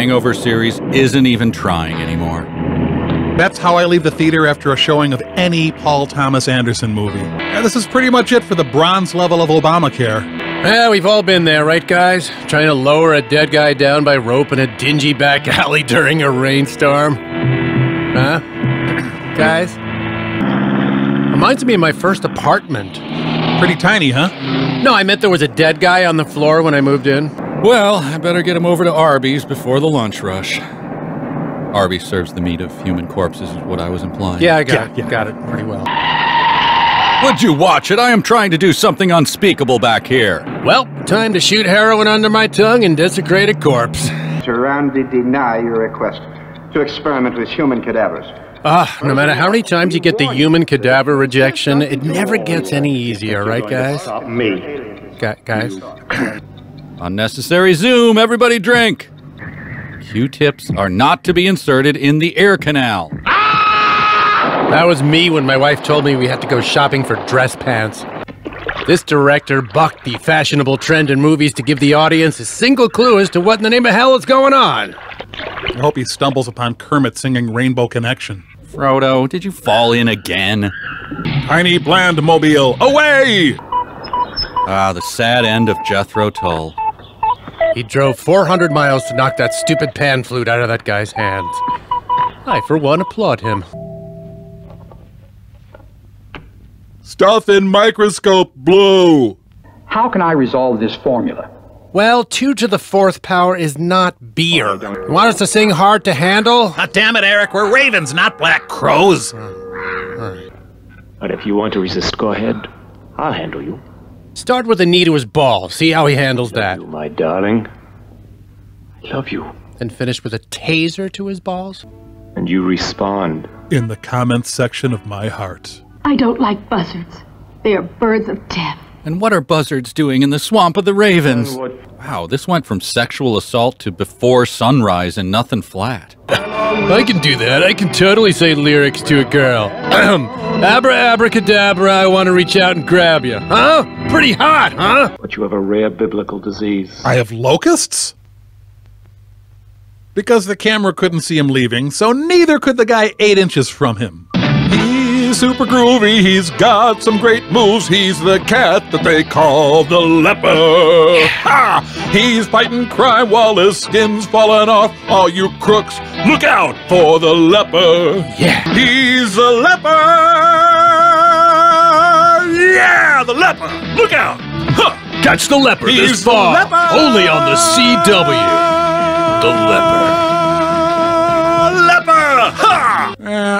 Hangover series isn't even trying anymore. That's how I leave the theater after a showing of any Paul Thomas Anderson movie. And this is pretty much it for the bronze level of Obamacare. Yeah, we've all been there, right, guys? Trying to lower a dead guy down by rope in a dingy back alley during a rainstorm. Huh? Guys? Reminds me of my first apartment. Pretty tiny, huh? No, I meant there was a dead guy on the floor when I moved in. Well, I better get him over to Arby's before the lunch rush. Arby's serves the meat of human corpses is what I was implying. Yeah, I got it pretty well. Would you watch it? I am trying to do something unspeakable back here. Well, time to shoot heroin under my tongue and desecrate a corpse. To roundly deny your request to experiment with human cadavers. No matter how many times you get the human cadaver rejection, it never gets any easier, right, guys? Guys? Unnecessary zoom, everybody drink! Q-tips are not to be inserted in the air canal. That was me when my wife told me we had to go shopping for dress pants. This director bucked the fashionable trend in movies to give the audience a single clue as to what in the name of hell is going on. I hope he stumbles upon Kermit singing Rainbow Connection. Frodo, did you fall in again? Tiny Bland Mobile, away! Ah, the sad end of Jethro Tull. He drove 400 miles to knock that stupid pan flute out of that guy's hands. I, for one, applaud him. Stuff in microscope blue! How can I resolve this formula? Well, 2 to the 4th power is not beer. You want us to sing Hard to Handle? Oh, damn it, Eric, we're ravens, not black crows! But if you want to resist, go ahead. I'll handle you. Start with a knee to his ball. See how he handles that. You, my darling. I love you. And finish with a taser to his balls? And you respond. In the comments section of my heart. I don't like buzzards. They are birds of death. And what are buzzards doing in the swamp of the ravens? Wow, this went from sexual assault to before sunrise and nothing flat. I can do that. I can totally say lyrics to a girl. Abra abracadabra, I want to reach out and grab you. Huh? Pretty hot, huh? But you have a rare biblical disease. I have locusts? Because the camera couldn't see him leaving, so neither could the guy 8 inches from him. He's super groovy, he's got some great moves, he's the cat that they call the leper. Ha! He's fighting crime while his skin's falling off. All you crooks, look out for the leper. Yeah. He's a leper! Yeah, the leper! Look out! Huh. Catch the leper He's this fall. Only on the CW. The leper.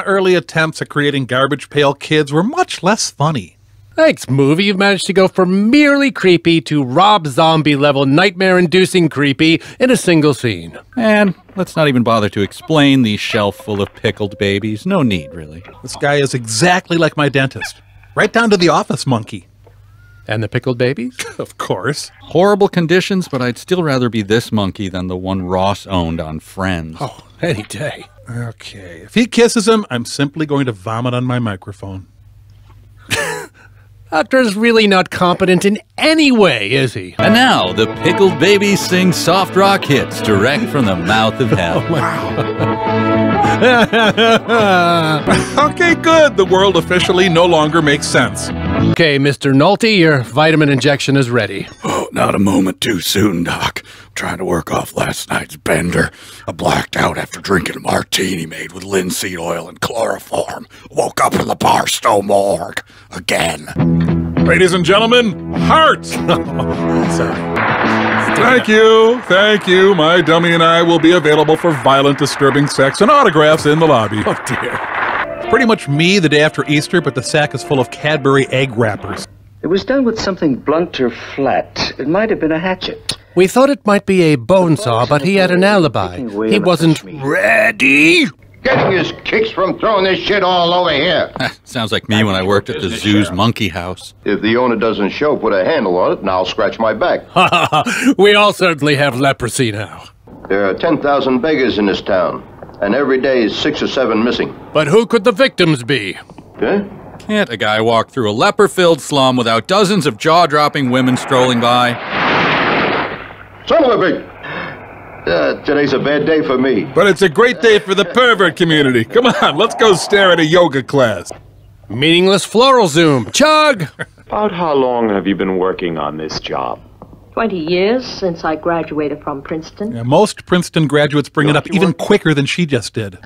Early attempts at creating garbage pail kids were much less funny. Thanks, movie. You've managed to go from merely creepy to Rob Zombie level nightmare-inducing creepy in a single scene. And let's not even bother to explain the shelf full of pickled babies. No need, really. This guy is exactly like my dentist. Right down to the office monkey. And the pickled babies? Of course. Horrible conditions, but I'd still rather be this monkey than the one Ross owned on Friends. Oh, any day. Okay, if he kisses him, I'm simply going to vomit on my microphone. Doctor's really not competent in any way, is he? And now, the pickled babies sing soft rock hits direct from the mouth of hell. Okay, good. The world officially no longer makes sense. Okay, Mr. Nolte, your vitamin injection is ready. Oh, not a moment too soon, Doc. I'm trying to work off last night's bender. I blacked out after drinking a martini made with linseed oil and chloroform. Woke up in the Barstow morgue. Again. Ladies and gentlemen, hearts! Sorry. Thank you. My dummy and I will be available for violent, disturbing sex and autographs in the lobby. Oh, dear. Pretty much me the day after Easter, but the sack is full of Cadbury egg wrappers. It was done with something blunt or flat. It might have been a hatchet. We thought it might be a bone saw, but he had an alibi. He wasn't ready. Getting his kicks from throwing this shit all over here. Sounds like me when I worked at the zoo's monkey house. If the owner doesn't show, put a handle on it and I'll scratch my back. We all certainly have leprosy now. There are 10,000 beggars in this town, and every day is 6 or 7 missing. But who could the victims be? Okay? Can't a guy walk through a leper-filled slum without dozens of jaw-dropping women strolling by? Son of a bitch! Today's a bad day for me. But it's a great day for the pervert community. Come on, let's go stare at a yoga class. Meaningless floral zoom. Chug! About how long have you been working on this job? 20 years since I graduated from Princeton. Yeah, most Princeton graduates bring it up even quicker than she just did.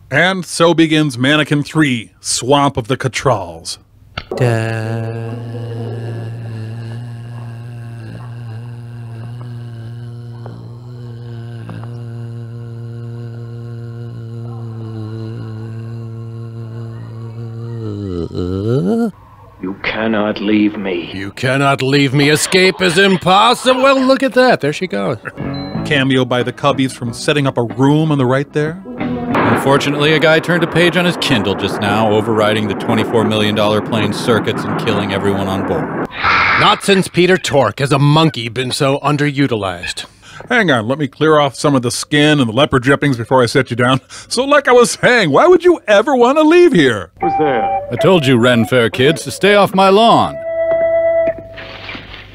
And so begins Mannequin 3, Swamp of the Catrals. You cannot leave me. You cannot leave me. Escape is impossible. Well, look at that. There she goes. Cameo by the Cubbies from setting up a room on the right there. Unfortunately, a guy turned a page on his Kindle just now, overriding the $24 million plane circuits and killing everyone on board. Not since Peter Tork has a monkey been so underutilized. Hang on, let me clear off some of the skin and the leopard drippings before I set you down. So like I was saying, why would you ever want to leave here? Who's there? I told you, Ren Fair kids, to stay off my lawn.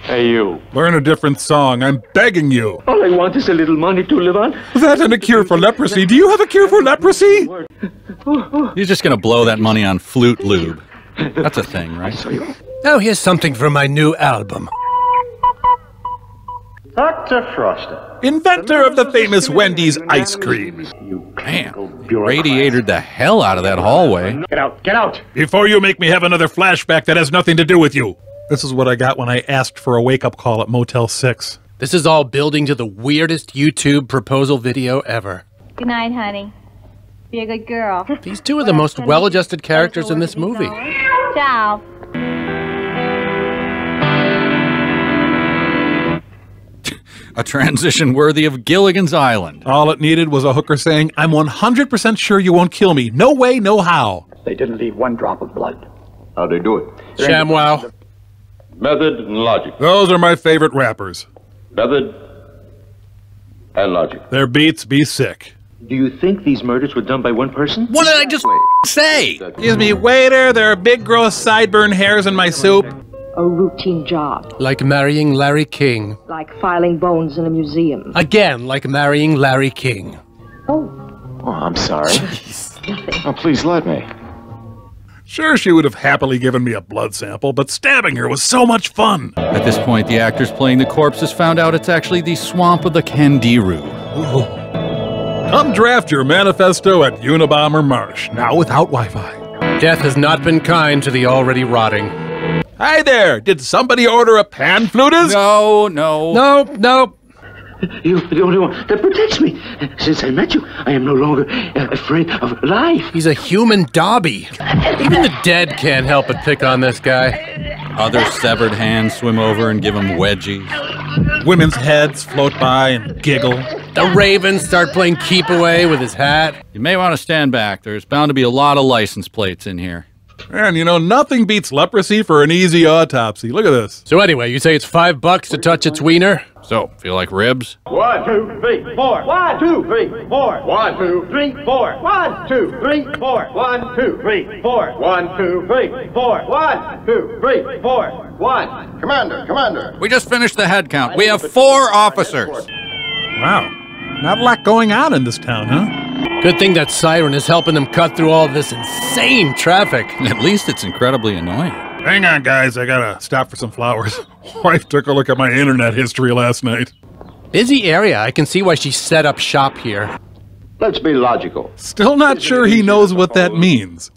Hey, you. Learn a different song, I'm begging you. All I want is a little money to live on. That and a cure for leprosy. Do you have a cure for leprosy? He's just gonna blow that money on flute lube. That's a thing, right? Now here's something from my new album. Dr. Froster. Inventor of the famous Wendy's ice cream. Man, he radiated the hell out of that hallway. Get out, get out! Before you make me have another flashback that has nothing to do with you. This is what I got when I asked for a wake-up call at Motel 6. This is all building to the weirdest YouTube proposal video ever. Good night, honey. Be a good girl. These two are the most well-adjusted characters in this movie. Ciao. A transition worthy of Gilligan's Island. All it needed was a hooker saying, I'm 100% sure you won't kill me. No way, no how. They didn't leave one drop of blood. How'd they do it? ShamWow. Method and logic. Those are my favorite rappers. Method and logic. Their beats be sick. Do you think these murders were done by one person? What did I just say? Excuse me, waiter, there are big gross sideburn hairs in my soup. A routine job. Like marrying Larry King. Like filing bones in a museum. Again, like marrying Larry King. Oh. Oh, I'm sorry. Nothing. Oh, please let me. Sure, she would have happily given me a blood sample, but stabbing her was so much fun. At this point, the actors playing the corpses found out it's actually the swamp of the Candiru. Come draft your manifesto at Unabomber Marsh, now without Wi-Fi. Death has not been kind to the already rotting. Hi there, did somebody order a pan flutist? No. Nope. You're the only one that protects me. Since I met you, I am no longer afraid of life. He's a human Dobby. Even the dead can't help but pick on this guy. Other severed hands swim over and give him wedgies. Women's heads float by and giggle. The Ravens start playing keep away with his hat. You may want to stand back. There's bound to be a lot of license plates in here. And you know, nothing beats leprosy for an easy autopsy. Look at this. So anyway, you say it's $5 to touch its wiener? So, feel like ribs? 1, 2, 3, 4. 1, 2, 3, 4. 1, 2, 3, 4. 1, 2, 3, 4. 1, 2, 3, 4. 1, 2, 3, 4. 1, 2, 3, 4. 1. Commander. We just finished the head count. We have 4 officers. Wow. Not a lot going on in this town, huh? Good thing that siren is helping them cut through all this insane traffic. At least it's incredibly annoying. Hang on, guys. I gotta stop for some flowers. Wife took a look at my internet history last night. Busy area. I can see why she set up shop here. Let's be logical. Still not sure he knows what that means.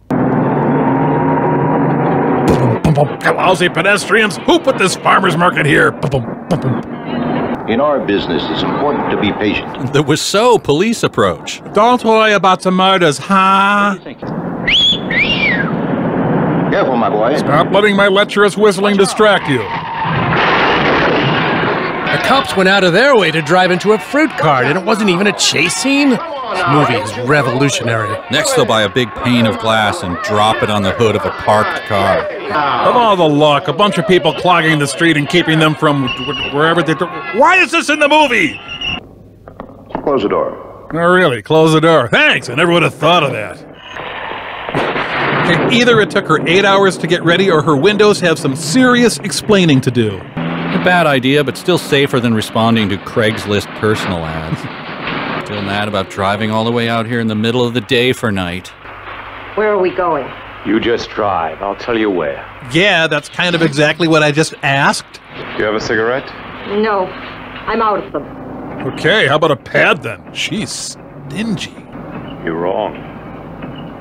Lousy pedestrians! Who put this farmer's market here? In our business, it's important to be patient. The Wiseau police approach. Don't worry about the murders, huh? Careful, my boy. Stop letting my lecherous whistling distract you. The cops went out of their way to drive into a fruit cart, and it wasn't even a chase scene? This movie is revolutionary. Next, they'll buy a big pane of glass and drop it on the hood of a parked car. Of all the luck, a bunch of people clogging the street and keeping them from wherever they... Why is this in the movie? Close the door. Oh, really? Close the door. Thanks, I never would have thought of that. Okay, either it took her 8 hours to get ready or her windows have some serious explaining to do. A bad idea, but still safer than responding to Craigslist personal ads. Still mad about driving all the way out here in the middle of the day for night. Where are we going? You just drive. I'll tell you where. Yeah, that's kind of exactly what I just asked. Do you have a cigarette? No, I'm out of them. Okay, how about a pad then? She's stingy. You're wrong.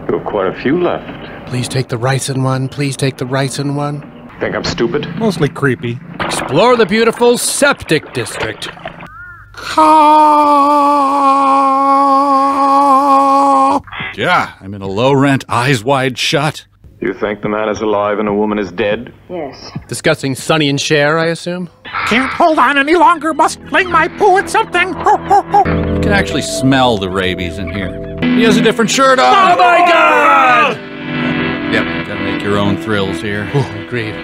You have quite a few left. Please take the ricin one. Please take the ricin one. Think I'm stupid? Mostly creepy. Explore the beautiful septic district. Yeah, I'm in a low-rent, eyes wide shut. You think the man is alive and the woman is dead? Yes. Discussing Sonny and Cher, I assume? Can't hold on any longer, must fling my poo at something. You can actually smell the rabies in here. He has a different shirt on! Oh my God! Yep, gotta make your own thrills here. Agreed.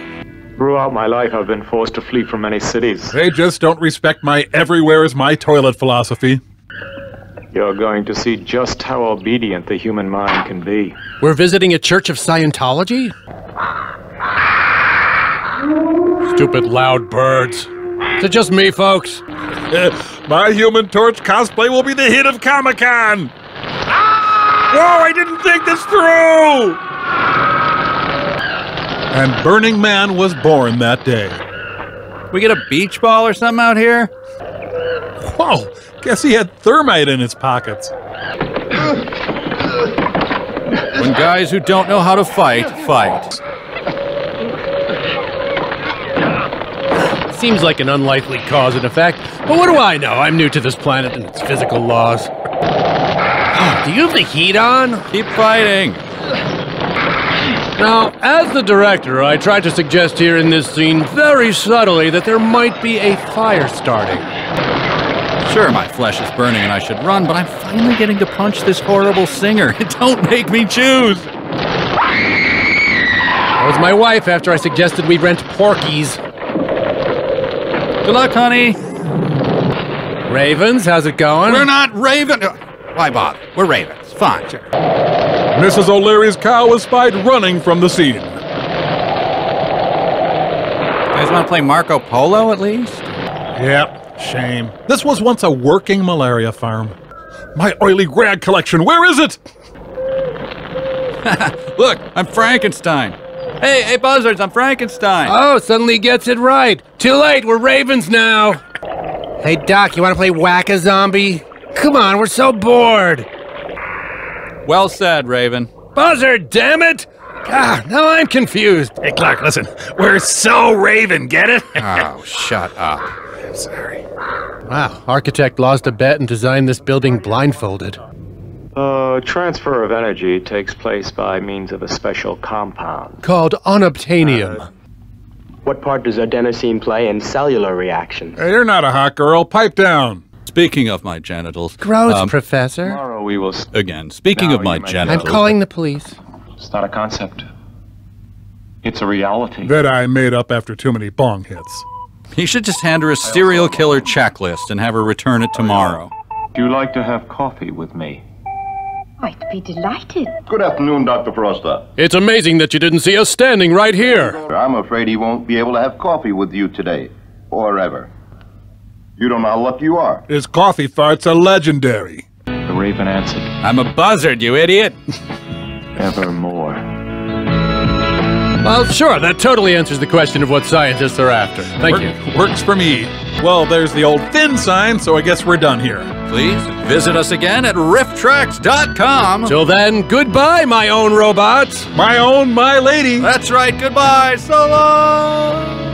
Throughout my life, I've been forced to flee from many cities. They just don't respect my everywhere is my toilet philosophy. You're going to see just how obedient the human mind can be. We're visiting a church of Scientology? Stupid loud birds. Is it just me, folks? My Human Torch cosplay will be the hit of Comic-Con! Whoa, I didn't think this through! And Burning Man was born that day. We get a beach ball or something out here? Whoa, guess he had thermite in his pockets. When guys who don't know how to fight, fight. Seems like an unlikely cause and effect, but what do I know? I'm new to this planet and its physical laws. Do you have the heat on? Keep fighting. Now, as the director, I tried to suggest here in this scene very subtly that there might be a fire starting. Sure, my flesh is burning and I should run, but I'm finally getting to punch this horrible singer. Don't make me choose. That was my wife after I suggested we rent Porky's. Good luck, honey. Ravens, how's it going? We're not Raven. Why bother? We're Ravens. Fine, sure. Mrs. O'Leary's cow was spied running from the scene. You guys want to play Marco Polo at least? Yep, shame. This was once a working malaria farm. My oily rag collection, where is it? Look, I'm Frankenstein. Hey, buzzards, I'm Frankenstein. Oh, suddenly gets it right. Too late, we're Ravens now. Hey, Doc, you want to play Whack-A-Zombie? Come on, we're so bored. Well said, Raven. Buzzard, damn it! Ah, now I'm confused. Hey, Clark, listen. We're so Raven, get it? Oh, shut up. I'm sorry. Wow, architect lost a bet and designed this building blindfolded. Transfer of energy takes place by means of a special compound. Called unobtainium. What part does adenosine play in cellular reaction? Hey, you're not a hot girl. Pipe down. Speaking of my genitals... Gross, Professor. Tomorrow we will... Again, speaking of my genitals... I'm calling the police. It's not a concept. It's a reality. That I made up after too many bong hits. You should just hand her a serial killer checklist and have her return it tomorrow. Do you like to have coffee with me? I'd be delighted. Good afternoon, Dr. Froster. It's amazing that you didn't see us standing right here. I'm afraid he won't be able to have coffee with you today. Or ever. You don't know how lucky you are. His coffee farts are legendary. The Raven answered. I'm a buzzard, you idiot. Evermore. Well, sure, that totally answers the question of what scientists are after. Thank you. Works for me. Well, there's the old thin sign, so I guess we're done here. Please visit us again at Rifftrax.com. Till then, goodbye, my own robots. My own, my lady. That's right, goodbye. So long.